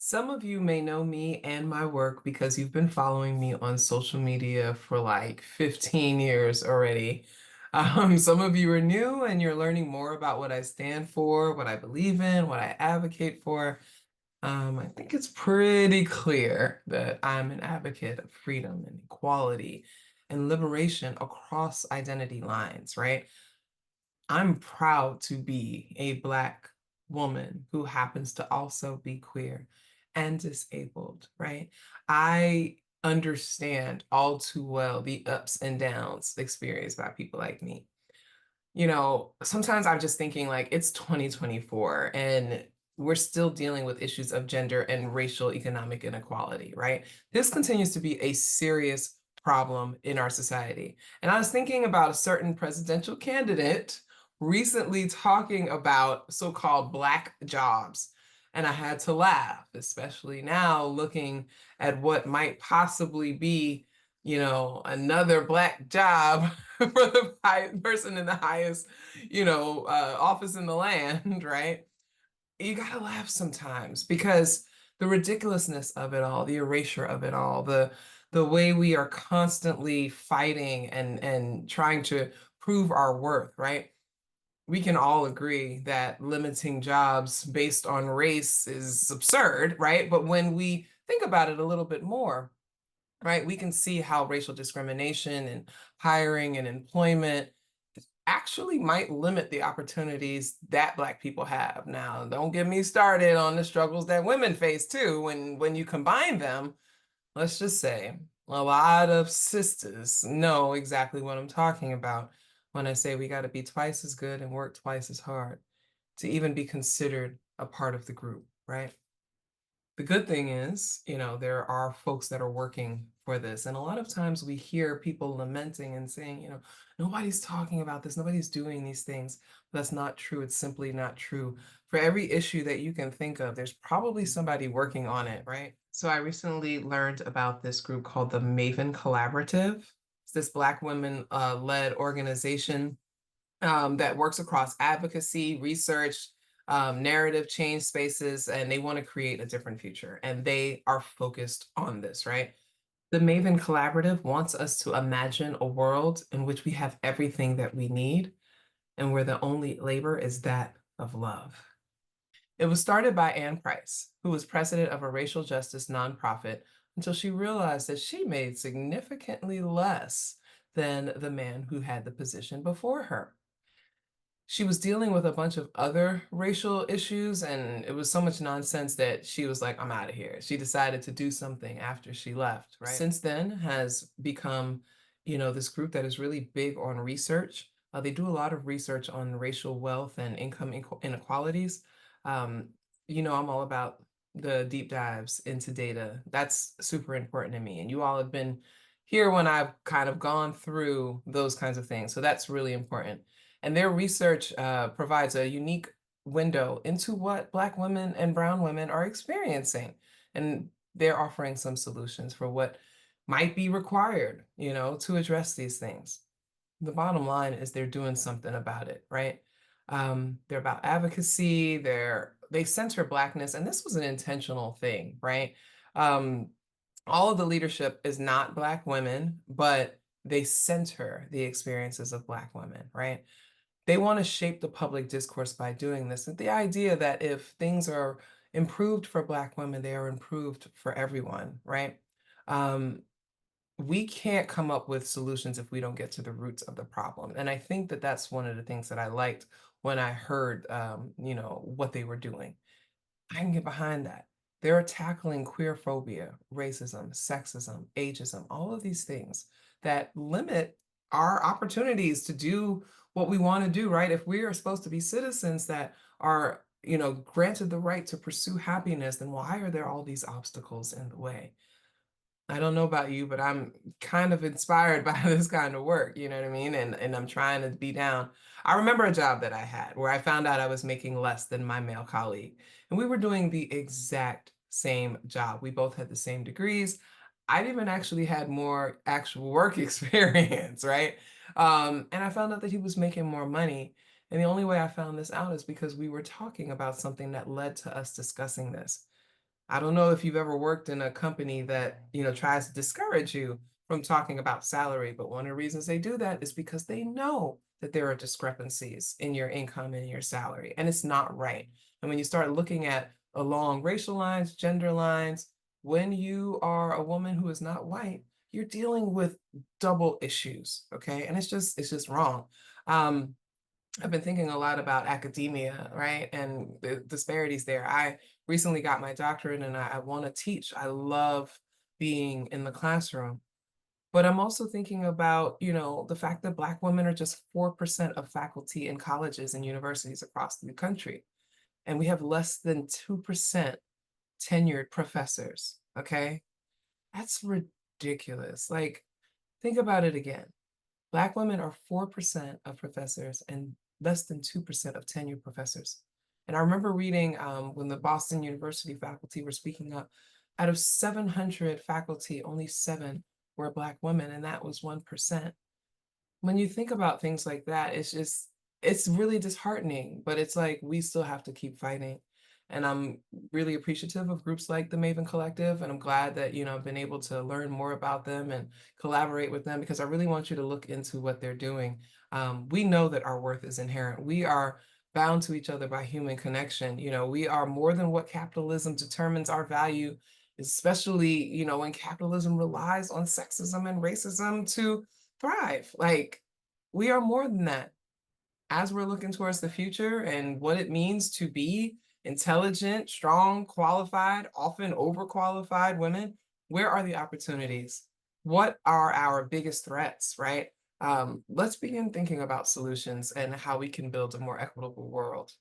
Some of you may know me and my work because you've been following me on social media for like 15 years already. Some of you are new and you're learning more about what I stand for, what I believe in, what I advocate for. I think it's pretty clear that I'm an advocate of freedom and equality and liberation across identity lines, right? I'm proud to be a Black woman who happens to also be queer and disabled, right? I understand all too well the ups and downs experienced by people like me. Sometimes I'm just thinking like it's 2024 and we're still dealing with issues of gender and racial economic inequality, right? This continues to be a serious problem in our society. And I was thinking about a certain presidential candidate recently talking about so-called Black jobs. And I had to laugh, especially now looking at what might possibly be another Black job for the person in the highest, office in the land, right? You gotta laugh sometimes because the ridiculousness of it all, the erasure of it all, the way we are constantly fighting and trying to prove our worth, right? We can all agree that limiting jobs based on race is absurd, right? But when we think about it a little bit more, right? We can see how racial discrimination and hiring and employment actually might limit the opportunities that Black people have. Now, don't get me started on the struggles that women face too. When you combine them, let's just say a lot of sisters know exactly what I'm talking about when I say we got to be twice as good and work twice as hard to even be considered a part of the group, right? The good thing is, there are folks that are working for this. And a lot of times we hear people lamenting and saying, nobody's talking about this, nobody's doing these things. That's not true. It's simply not true. For every issue that you can think of, there's probably somebody working on it, right? So I recently learned about this group called the Maven Collaborative. It's this Black women led organization that works across advocacy, research, narrative change spaces, and they want to create a different future. And they are focused on this, right? The Maven Collaborative wants us to imagine a world in which we have everything that we need and where the only labor is that of love. It was started by Ann Price, who was president of a racial justice nonprofit until she realized that she made significantly less than the man who had the position before her. She was dealing with a bunch of other racial issues, and it was so much nonsense that she was like, I'm out of here. She decided to do something after she left, right? Since then has become, this group that is really big on research. They do a lot of research on racial wealth and income inequalities. Um, I'm all about the deep dives into data. That's super important to me. And you all have been here when I've kind of gone through those kinds of things. So that's really important. And their research provides a unique window into what Black women and Brown women are experiencing. And they're offering some solutions for what might be required, to address these things. The bottom line is they're doing something about it, right? They're about advocacy, they center Blackness, and this was an intentional thing, right? Um, all of the leadership is not Black women, but they center the experiences of Black women, right? They want to shape the public discourse by doing this. And the idea that if things are improved for Black women, they are improved for everyone, right? Um, we can't come up with solutions if we don't get to the roots of the problem. And I think that that's one of the things that I liked when I heard, what they were doing. I can get behind that. They're tackling queer phobia, racism, sexism, ageism, all of these things that limit our opportunities to do what we want to do, right? If we are supposed to be citizens that are, granted the right to pursue happiness, then why are there all these obstacles in the way? I don't know about you, but I'm kind of inspired by this kind of work, you know what I mean? And I'm trying to be down. I remember a job that I had where I found out I was making less than my male colleague, and we were doing the exact same job. We both had the same degrees. I even actually had more actual work experience, right? And I found out that he was making more money. And the only way I found this out is because we were talking about something that led to us discussing this. I don't know if you've ever worked in a company that, tries to discourage you from talking about salary, but one of the reasons they do that is because they know that there are discrepancies in your income and your salary, and it's not right. And when you start looking at along racial lines, gender lines, when you are a woman who is not white, you're dealing with double issues, okay? And it's just wrong. Um, I've been thinking a lot about academia, right? And the disparities there. I recently got my doctorate and I want to teach. I love being in the classroom. But I'm also thinking about, the fact that Black women are just 4% of faculty in colleges and universities across the country. And we have less than 2% tenured professors. Okay. That's ridiculous. Like, think about it again. Black women are 4% of professors and less than 2% of tenured professors. And I remember reading when the Boston University faculty were speaking up, out of 700 faculty, only seven were Black women, and that was 1%. When you think about things like that, it's really disheartening, but it's like we still have to keep fighting. And I'm really appreciative of groups like the Maven Collective, and I'm glad that, I've been able to learn more about them and collaborate with them because I really want you to look into what they're doing. We know that our worth is inherent. We are bound to each other by human connection. We are more than what capitalism determines our value, especially, when capitalism relies on sexism and racism to thrive. Like, we are more than that. As we're looking towards the future and what it means to be intelligent, strong, qualified, often overqualified women, where are the opportunities? What are our biggest threats, right? Let's begin thinking about solutions and how we can build a more equitable world.